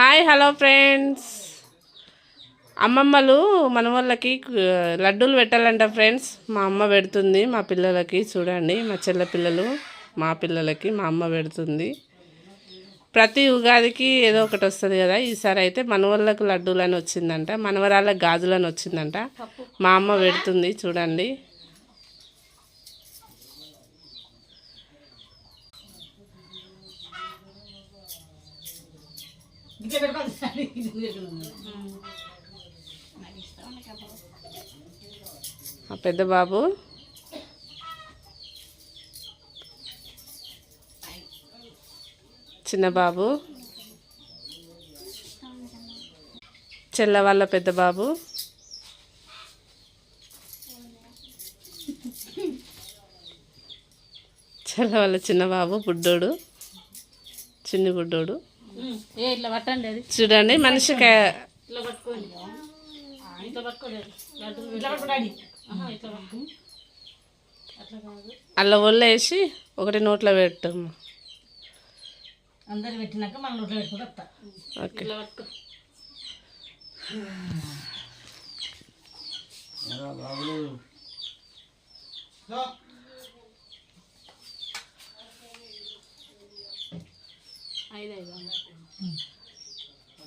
Hi hello friends, అమ్మమ్మలు మనవాళ్ళకి లడ్డూలు పెట్టాలంట friends. మా అమ్మ పెడుతుంది మా పిల్లలకి. చూడండి, మా చెల్ల పిల్లలు మా పిల్లలకి మా అమ్మ పెడుతుంది. ప్రతి ఉగాదికి ఏదో ఒకటి వస్తుంది కదా. ఈసారి అయితే మనవాళ్ళకు లడ్డూలని వచ్చిందంట, మనవరాళ్ళకి గాజులని వచ్చిందంట. మా అమ్మ పెడుతుంది చూడండి. పెద్ద బాబు, చిన్న బాబు, చెల్ల వాళ్ళ పెద్ద బాబు, చెల్ల వాళ్ళ చిన్న బాబు, బుడ్డోడు, చిన్ని బుడ్డోడు. చూడండి, మనిషికి అల్ల ఒళ్ళు వేసి ఒకటి నోట్లో పెట్టమ్మా. అందరు పెట్టినాక మన నోట్లో పెట్టుకుంటా. ఓకే,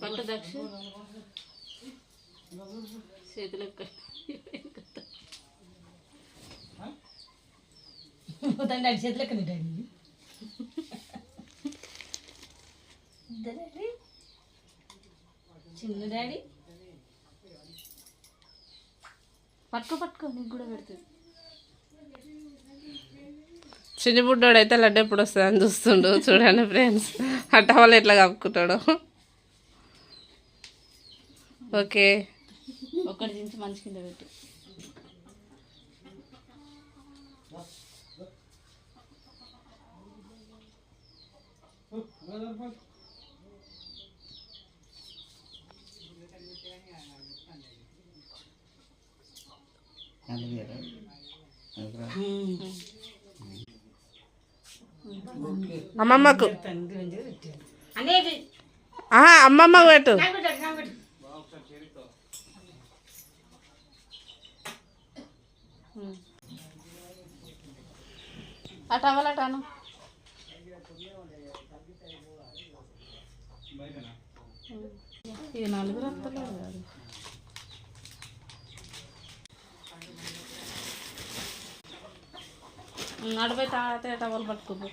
పట్టు దక్ష చేతులకు చేతులెక్క చిన్న డాడీ పట్టుకో నీకు కూడా పెడుతుంది. చిన్ని బుడ్డోడు అయితే లడ్డు ఎప్పుడు వస్తుంది అని చూస్తుండు. చూడండి ఫ్రెండ్స్, అట్ట వాళ్ళు ఎట్లా కప్పుకుంటాడు. ఓకే, ఒక్కటి దించి మంచి కింద పెట్టి అమ్మమ్మకు అమ్మమ్మకు పెట్టు. అటు అవ్వాలటాను. ఇక నలుగురు వస్తలేదు కాదు. నడిపోయి తాగితే టవల్ పట్టుకోపో.